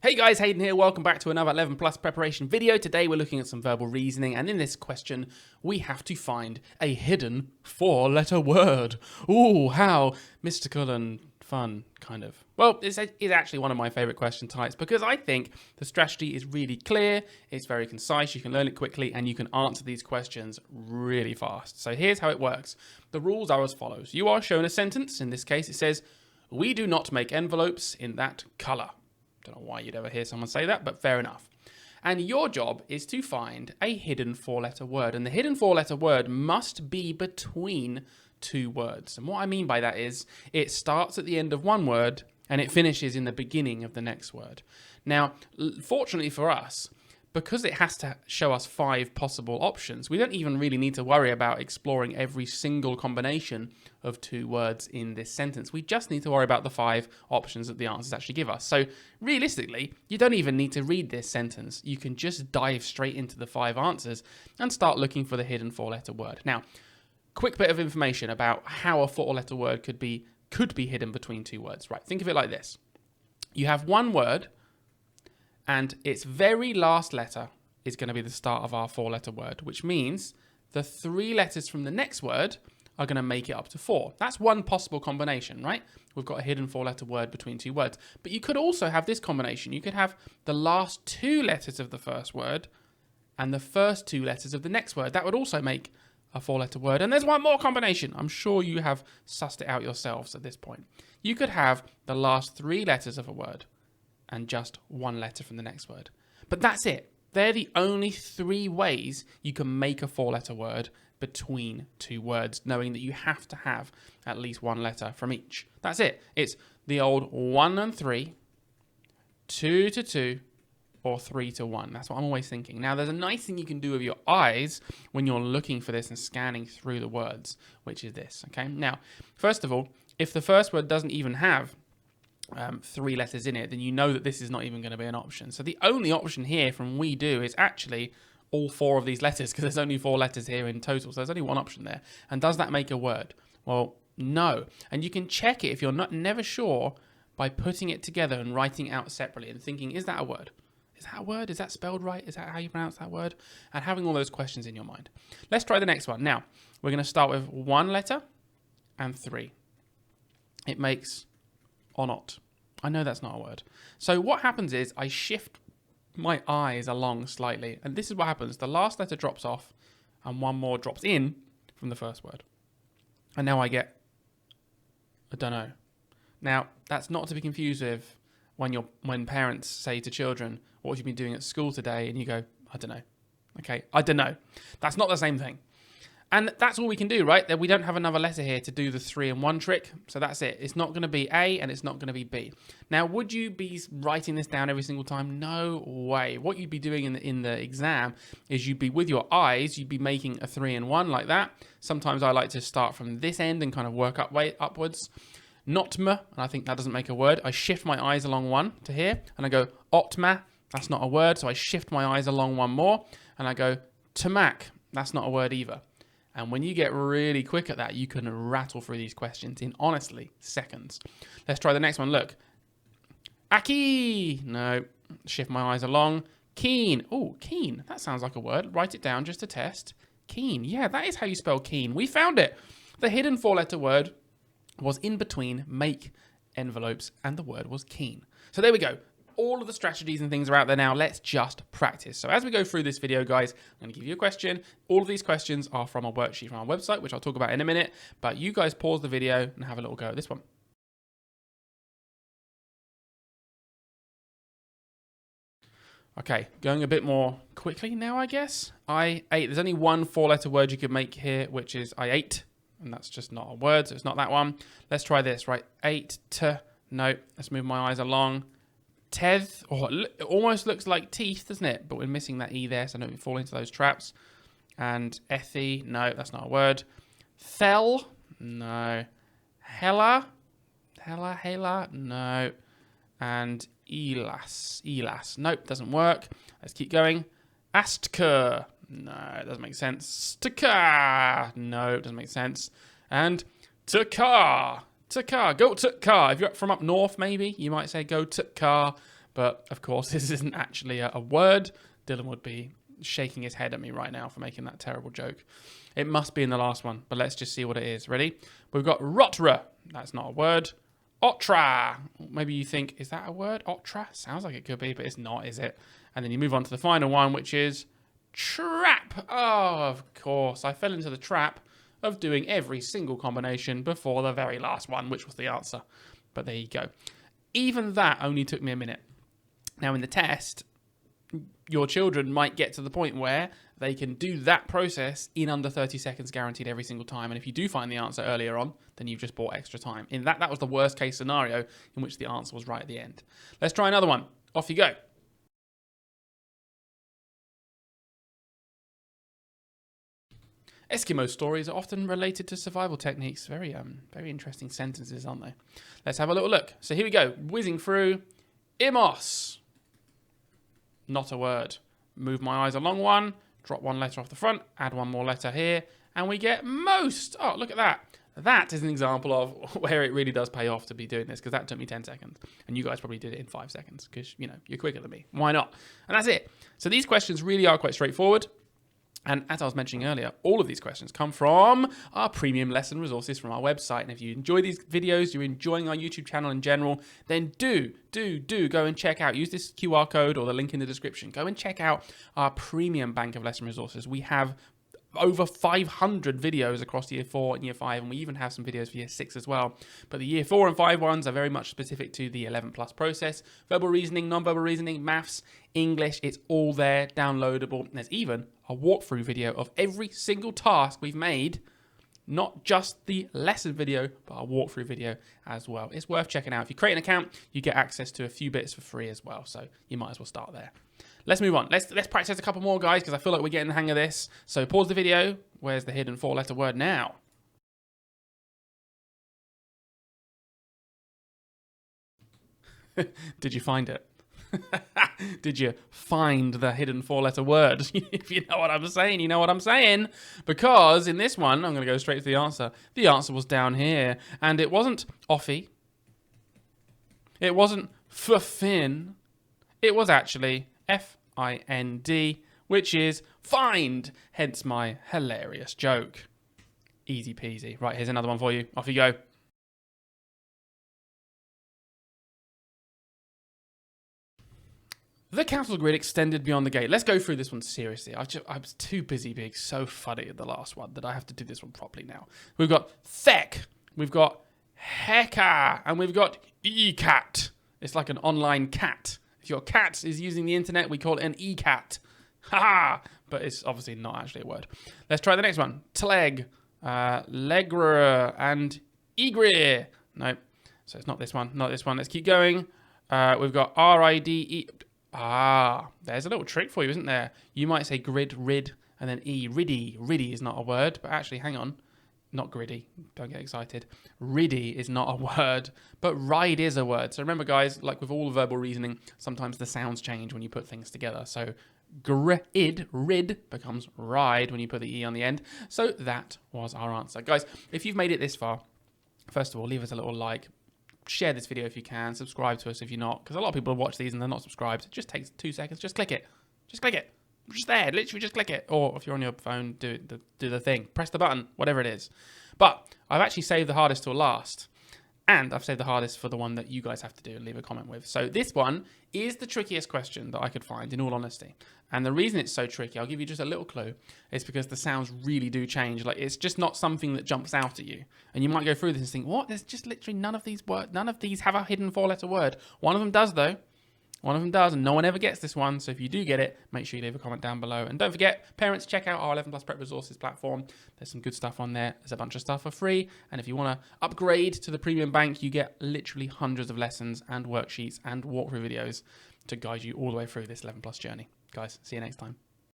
Hey guys, Hayden here. Welcome back to another 11 Plus preparation video. Today we're looking at some verbal reasoning, and in this question, we have to find a hidden four-letter word. Ooh, how mystical and fun, kind of. Well, it's actually one of my favorite question types because I think the strategy is really clear, it's very concise, you can learn it quickly, and you can answer these questions really fast. So here's how it works. The rules are as follows. You are shown a sentence. In this case, it says, "We do not make envelopes in that color." Don't know why you'd ever hear someone say that, but fair enough. And your job is to find a hidden four-letter word. And the hidden four-letter word must be between two words. And what I mean by that is it starts at the end of one word and it finishes in the beginning of the next word. Now, fortunately for us, because it has to show us 5 possible options, we don't even really need to worry about exploring every single combination of 2 words in this sentence. We just need to worry about the 5 options that the answers actually give us. So realistically, you don't even need to read this sentence. You can just dive straight into the 5 answers and start looking for the hidden 4-letter word. Now, quick bit of information about how a 4-letter word could be hidden between 2 words. Right, think of it like this. You have one word, and its very last letter is going to be the start of our 4-letter word, which means the 3 letters from the next word are going to make it up to 4. That's one possible combination, right? We've got a hidden 4-letter word between 2 words. But you could also have this combination. You could have the last 2 letters of the first word and the first 2 letters of the next word. That would also make a 4-letter word. And there's one more combination. I'm sure you have sussed it out yourselves at this point. You could have the last 3 letters of a word and just 1 letter from the next word. But that's it. They're the only 3 ways you can make a 4-letter word between 2 words, knowing that you have to have at least 1 letter from each. That's it. It's the old 1 and 3, 2 to 2, or 3 to 1. That's what I'm always thinking. Now, there's a nice thing you can do with your eyes when you're looking for this and scanning through the words, which is this, okay? Now, first of all, if the first word doesn't even have 3 letters in it, then you know that this is not even going to be an option. So the only option here from we do is actually all 4 of these letters, because there's only 4 letters here in total. So there's only one option there. And does that make a word? Well, no. And you can check it if you're never sure by putting it together and writing it out separately and thinking, is that a word? Is that a word? Is that spelled right? Is that how you pronounce that word? And having all those questions in your mind. Let's try the next one. Now, we're going to start with 1 letter and 3. It makes or not. I know that's not a word. So what happens is I shift my eyes along slightly, and this is what happens. The last letter drops off and 1 more drops in from the first word. And now I get, I don't know. Now, that's not to be confused with when parents say to children, what have you been doing at school today? And you go, I don't know. Okay, I don't know. That's not the same thing. And that's all we can do, right? That we don't have another letter here to do the 3 and 1 trick. So that's it. It's not going to be A and it's not going to be B. Now, would you be writing this down every single time? No way. What you'd be doing in the exam is you'd be with your eyes, you'd be making a 3 and 1 like that. Sometimes I like to start from this end and kind of work upwards. Notma, and I think that doesn't make a word. I shift my eyes along 1 to here, and I go otma. That's not a word. So I shift my eyes along 1 more, and I go tamak. That's not a word either. And when you get really quick at that, you can rattle through these questions in, honestly, seconds. Let's try the next one. Look. Aki. No. Shift my eyes along. Keen. Oh, keen. That sounds like a word. Write it down just to test. Keen. Yeah, that is how you spell keen. We found it. The hidden 4-letter word was in between make envelopes, and the word was keen. So there we go. All of the strategies and things are out there now. Let's just practice. So as we go through this video, guys, I'm going to give you a question. All of these questions are from a worksheet from our website, which I'll talk about in a minute. But you guys pause the video and have a little go at this one. Okay, going a bit more quickly now, I guess. I ate. There's only one 4-letter word you could make here, which is I ate. And that's just not a word, so it's not that one. Let's try this, right? Ate, no. Let's move my eyes along. Teth, it almost looks like teeth, doesn't it? But we're missing that E there, so don't fall into those traps. And ethi, no, that's not a word. Thel, no. Hela, no. And elas, nope, doesn't work. Let's keep going. Astker, no, it doesn't make sense. Stakar, no, it doesn't make sense. And Takar, go Takar. If you're from up north, maybe you might say go Takar. But of course, this isn't actually a word. Dylan would be shaking his head at me right now for making that terrible joke. It must be in the last one, but let's just see what it is. Ready? We've got rotra. That's not a word. Otra. Maybe you think, is that a word? Otra? Sounds like it could be, but it's not, is it? And then you move on to the final one, which is trap. Oh, of course. I fell into the trap of doing every single combination before the very last one, which was the answer. But there you go. Even that only took me a minute. Now, in the test, your children might get to the point where they can do that process in under 30 seconds guaranteed every single time. And if you do find the answer earlier on, then you've just bought extra time. In that was the worst case scenario in which the answer was right at the end. Let's try another one. Off you go. Eskimo stories are often related to survival techniques. Very interesting sentences, aren't they? Let's have a little look. So here we go. Whizzing through. Imos. Not a word. Move my eyes along one. Drop one letter off the front. Add one more letter here. And we get most. Oh, look at that. That is an example of where it really does pay off to be doing this, because that took me 10 seconds. And you guys probably did it in 5 seconds because, you know, you're quicker than me. Why not? And that's it. So these questions really are quite straightforward. And as I was mentioning earlier, all of these questions come from our premium lesson resources from our website. And if you enjoy these videos, you're enjoying our YouTube channel in general, then do go and check out, use this QR code or the link in the description. Go and check out our premium bank of lesson resources. We have over 500 videos across year 4 and year 5, and we even have some videos for year 6 as well. But the year 4 and 5 ones are very much specific to the 11 plus process. Verbal reasoning, non-verbal reasoning, maths, English, it's all there, downloadable. And there's even a walkthrough video of every single task we've made, not just the lesson video, but a walkthrough video as well. It's worth checking out. If you create an account, you get access to a few bits for free as well, so you might as well start there. Let's move on. Let's practice a couple more, guys, because I feel like we're getting the hang of this. So pause the video. Where's the hidden 4-letter word now? Did you find it? Did you find the hidden 4-letter word? If you know what I'm saying, you know what I'm saying. Because in this one, I'm going to go straight to the answer. The answer was down here. And it wasn't offie. It wasn't fin. It was actually F-I-N-D, which is find, hence my hilarious joke. Easy peasy. Right, here's another one for you. Off you go. The council grid extended beyond the gate. Let's go through this one seriously. I was too busy being so funny at the last one that I have to do this one properly now. We've got Thek, we've got Heka, and we've got E-Cat. It's like an online cat. If your cat is using the internet, we call it an e-cat. Ha! But it's obviously not actually a word. Let's try the next one. Tleg, Legre, and Igre. No, so it's not this one. Not this one. Let's keep going. We've got R-I-D-E. Ah, there's a little trick for you, isn't there? You might say grid, rid, and then E. Riddy. Riddy is not a word, but actually, hang on. Not griddy. Don't get excited. Riddy is not a word, but ride is a word. So remember, guys, like with all verbal reasoning, sometimes the sounds change when you put things together. So rid becomes ride when you put the E on the end. So that was our answer. Guys, if you've made it this far, first of all, leave us a little like. Share this video if you can. Subscribe to us if you're not, because a lot of people watch these and they're not subscribed. It just takes 2 seconds. Just click it. Just click it. Just there. Literally just click it. Or if you're on your phone, do the thing. Press the button, whatever it is. But I've actually saved the hardest till last. And I've saved the hardest for the one that you guys have to do and leave a comment with. So this one is the trickiest question that I could find, in all honesty. And the reason it's so tricky, I'll give you just a little clue, is because the sounds really do change. Like, it's just not something that jumps out at you. And you might go through this and think, what? There's just literally none of these words. None of these have a hidden 4-letter word. One of them does, though. One of them does, and no one ever gets this one. So if you do get it, make sure you leave a comment down below. And don't forget, parents, check out our 11 Plus Prep Resources platform. There's some good stuff on there. There's a bunch of stuff for free. And if you want to upgrade to the premium bank, you get literally hundreds of lessons and worksheets and walkthrough videos to guide you all the way through this 11 Plus journey. Guys, see you next time.